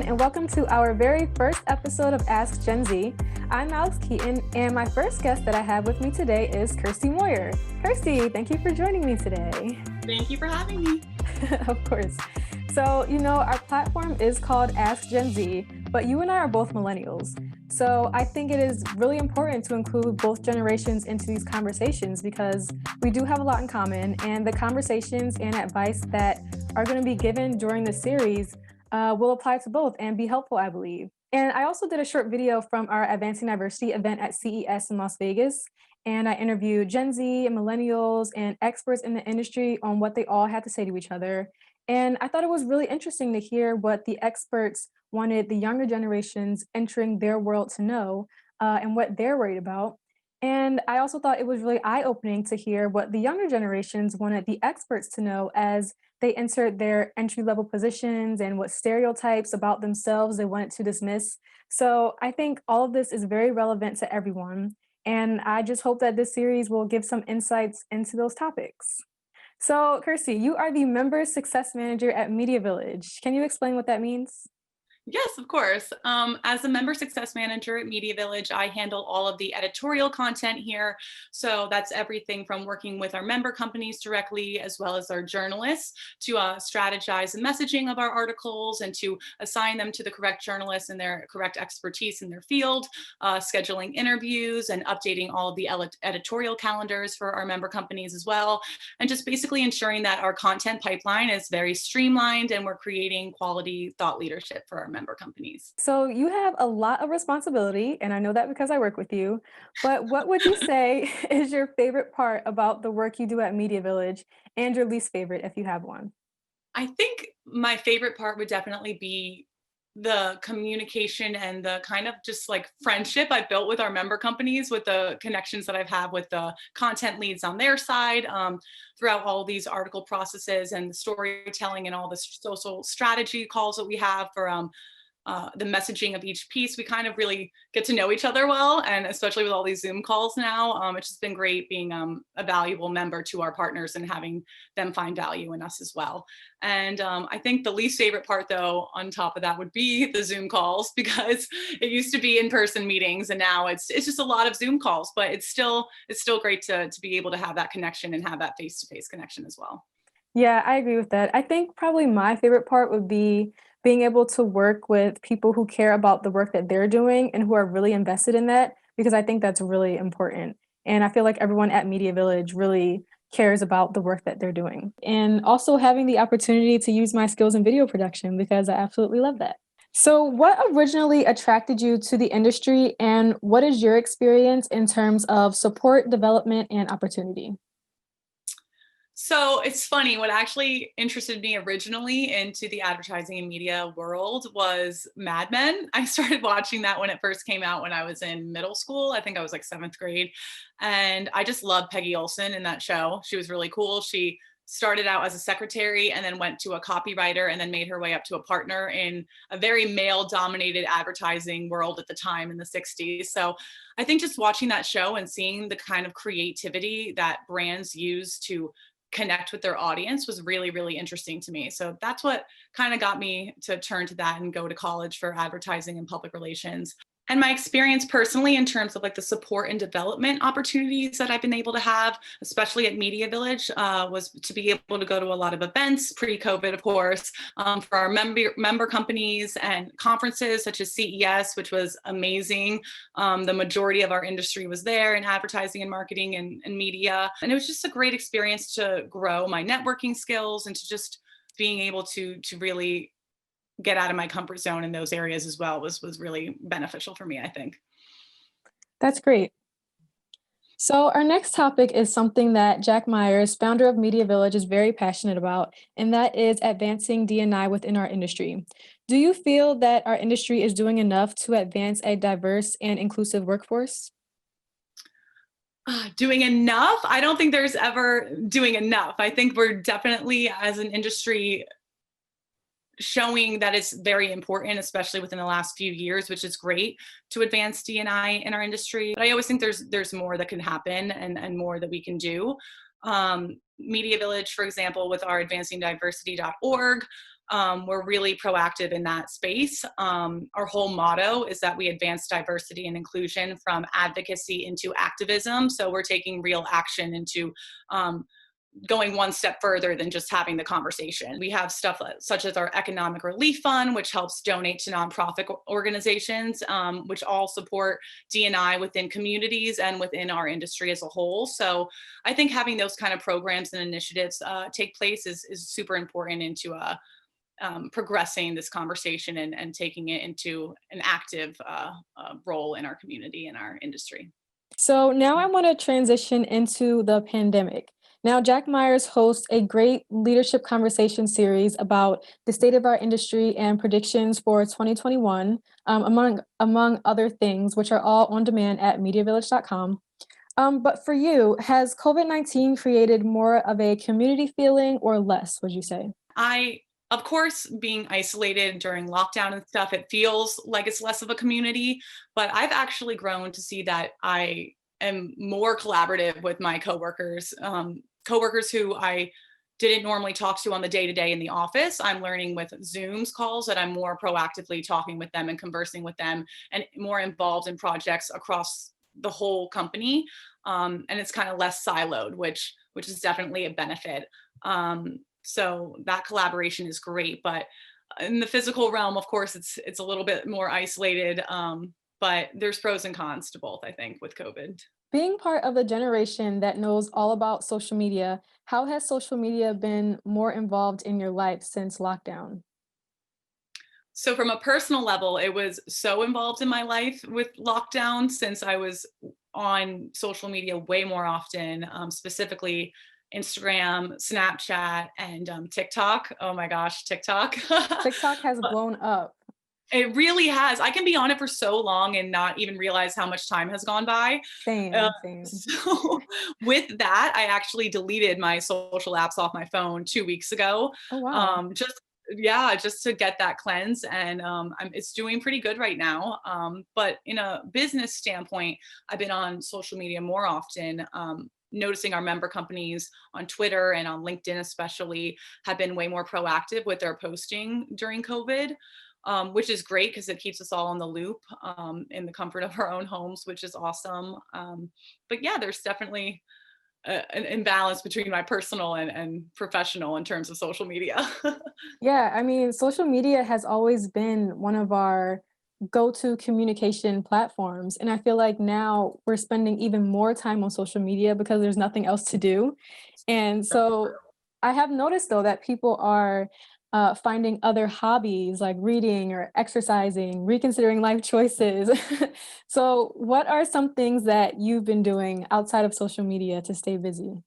and welcome to our very first episode of Ask Gen Z. I'm Keaton, and my first guest that I have with me today is Kirsty Moir. Kirsty, thank you for joining me today. Thank you for having me. Of course. So, our platform is called Ask Gen Z, but you and I are both millennials. So I think it is really important to include both generations into these conversations because we do have a lot in common, and the conversations and advice that are going to be given during the series will apply to both and be helpful, I believe. And I also did a short video from our Advancing Diversity event at CES in Las Vegas. And I interviewed Gen Z and millennials and experts in the industry on what they all had to say to each other. And I thought it was really interesting to hear what the experts wanted the younger generations entering their world to know and what they're worried about. And I also thought it was really eye-opening to hear what the younger generations wanted the experts to know as they entered their entry-level positions and what stereotypes about themselves they wanted to dismiss. So I think all of this is very relevant to everyone. And I just hope that this series will give some insights into those topics. So, Kirsty, you are the Member Success Manager at MediaVillage. Can you explain what that means? Yes, of course. As a member success manager at MediaVillage, I handle all of the editorial content here. So that's everything from working with our member companies directly, as well as our journalists, to strategize the messaging of our articles and to assign them to the correct journalists and their correct expertise in their field, scheduling interviews and updating all of the editorial calendars for our member companies as well. And just basically ensuring that our content pipeline is very streamlined and we're creating quality thought leadership for our member companies. So you have a lot of responsibility, and I know that because I work with you, but what would you say is your favorite part about the work you do at MediaVillage and your least favorite if you have one? I think my favorite part would definitely be the communication and the kind of just like friendship I've built with our member companies, with the connections that I've had with the content leads on their side throughout all these article processes and the storytelling and all the social strategy calls that we have for the messaging of each piece. We kind of really get to know each other well, and especially with all these Zoom calls now, it's just been great being a valuable member to our partners and having them find value in us as well. And I think the least favorite part, though, on top of that, would be the Zoom calls, because it used to be in-person meetings, and now it's just a lot of Zoom calls. But it's still great to be able to have that connection and have that face-to-face connection as well. Yeah, I agree with that. I think probably my favorite part would be being able to work with people who care about the work that they're doing and who are really invested in that, because I think that's really important. And I feel like everyone at MediaVillage really cares about the work that they're doing. And also having the opportunity to use my skills in video production, because I absolutely love that. So, what originally attracted you to the industry, and what is your experience in terms of support, development, and opportunity? So it's funny, what actually interested me originally into the advertising and media world was Mad Men. I started watching that when it first came out when I was in middle school. I think I was like seventh grade. And I just loved Peggy Olson in that show. She was really cool. She started out as a secretary and then went to a copywriter and then made her way up to a partner in a very male dominated advertising world at the time in the 60s. So I think just watching that show and seeing the kind of creativity that brands use to connect with their audience was really, really interesting to me. So that's what kind of got me to turn to that and go to college for advertising and public relations. And my experience personally in terms of like the support and development opportunities that I've been able to have, especially at MediaVillage, was to be able to go to a lot of events pre-COVID, of course, for our member companies and conferences such as CES, which was amazing. The majority of our industry was there in advertising and marketing and media. And it was just a great experience to grow my networking skills and to just being able to really get out of my comfort zone in those areas as well was really beneficial for me, I think. That's great. So our next topic is something that Jack Myers, founder of MediaVillage, is very passionate about, and that is advancing D&I within our industry. Do you feel that our industry is doing enough to advance a diverse and inclusive workforce? Doing enough? I don't think there's ever doing enough. I think we're definitely, as an industry, showing that it's very important, especially within the last few years, which is great to advance D&I in our industry. But I always think there's more that can happen and more that we can do. MediaVillage, for example, with our advancingdiversity.org, we're really proactive in that space. Our whole motto is that we advance diversity and inclusion from advocacy into activism. So we're taking real action into going one step further than just having the conversation. We have stuff such as our economic relief fund, which helps donate to nonprofit organizations, which all support D&I within communities and within our industry as a whole. So I think having those kind of programs and initiatives take place is super important into progressing this conversation and taking it into an active role in our community and our industry. So now I want to transition into the pandemic. Now, Jack Myers hosts a great leadership conversation series about the state of our industry and predictions for 2021, among other things, which are all on demand at MediaVillage.com. But for you, has COVID-19 created more of a community feeling or less, would you say? Of course, being isolated during lockdown and stuff, it feels like it's less of a community, but I've actually grown to see that I am more collaborative with my coworkers who I didn't normally talk to on the day-to-day in the office. I'm learning with Zooms calls that I'm more proactively talking with them and conversing with them and more involved in projects across the whole company. And it's kind of less siloed, which is definitely a benefit. So that collaboration is great, but in the physical realm, of course, it's a little bit more isolated. But there's pros and cons to both, I think, with COVID. Being part of the generation that knows all about social media, how has social media been more involved in your life since lockdown? So from a personal level, it was so involved in my life with lockdown since I was on social media way more often, specifically Instagram, Snapchat, and TikTok. Oh my gosh, TikTok. TikTok has blown up. It really has. I can be on it for so long and not even realize how much time has gone by. Uh, Same, same. so with that, I actually deleted my social apps off my phone 2 weeks ago. Oh, wow. Just to get that cleanse, and it's doing pretty good right now. But in a business standpoint, I've been on social media more often. Noticing our member companies on Twitter and on LinkedIn especially have been way more proactive with their posting during COVID, which is great because it keeps us all in the loop in the comfort of our own homes, which is awesome. But yeah, there's definitely an imbalance between my personal and professional in terms of social media. Yeah, I mean, social media has always been one of our go-to communication platforms. And I feel like now we're spending even more time on social media because there's nothing else to do. And That's so true. I have noticed though that people are finding other hobbies like reading or exercising, reconsidering life choices. So, what are some things that you've been doing outside of social media to stay busy?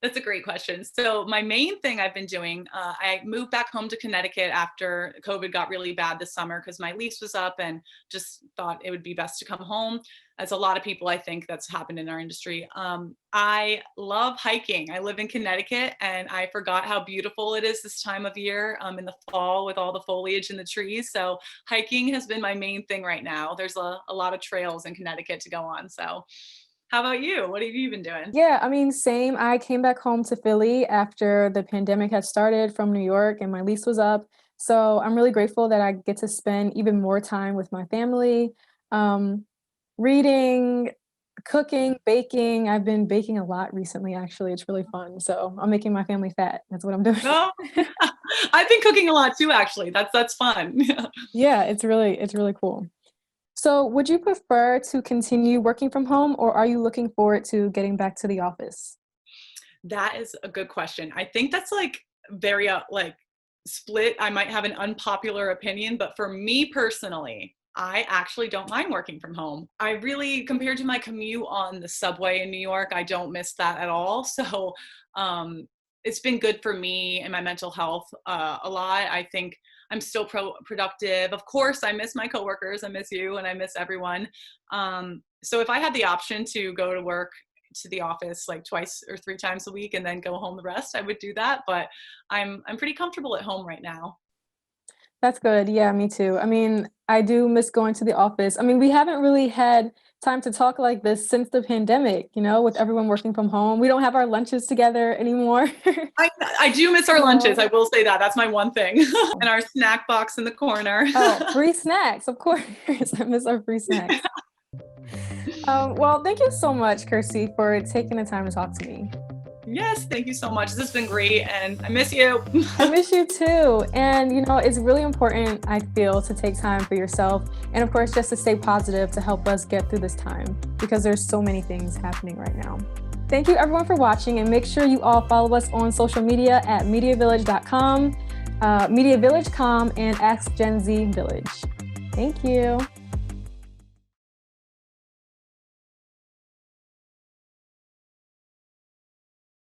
That's a great question. So my main thing I've been doing, I moved back home to Connecticut after COVID got really bad this summer because my lease was up and just thought it would be best to come home. As a lot of people, I think that's happened in our industry. I love hiking. I live in Connecticut and I forgot how beautiful it is this time of year in the fall with all the foliage in the trees. So hiking has been my main thing right now. There's a lot of trails in Connecticut to go on. So how about you? What have you been doing? Yeah, I mean, same. I came back home to Philly after the pandemic had started from New York and my lease was up. So I'm really grateful that I get to spend even more time with my family, um, reading, cooking, baking. I've been baking a lot recently, actually. It's really fun. So I'm making my family fat. That's what I'm doing. No, I've been cooking a lot too, actually. That's fun. Yeah, it's really cool. So would you prefer to continue working from home or are you looking forward to getting back to the office? That is a good question. I think that's like very like split. I might have an unpopular opinion, but for me personally, I actually don't mind working from home. I really, compared to my commute on the subway in New York, I don't miss that at all. So it's been good for me and my mental health a lot. I think I'm still productive. Of course, I miss my coworkers. I miss you and I miss everyone. So if I had the option to go to work to the office like twice or three times a week and then go home the rest, I would do that. But I'm pretty comfortable at home right now. That's good. Yeah, me too. I mean, I do miss going to the office. I mean, we haven't really had time to talk like this since the pandemic, with everyone working from home. We don't have our lunches together anymore. I do miss our lunches. I will say that. That's my one thing. And our snack box in the corner. Oh, free snacks, of course. I miss our free snacks. Well, thank you so much, Kirsty, for taking the time to talk to me. Yes, thank you so much. This has been great, and I miss you. I miss you too. And, it's really important, I feel, to take time for yourself. And of course, just to stay positive to help us get through this time, because there's so many things happening right now. Thank you everyone for watching, and make sure you all follow us on social media at MediaVillage.com, MediaVillage.com, and Ask Gen Z Village. Thank you.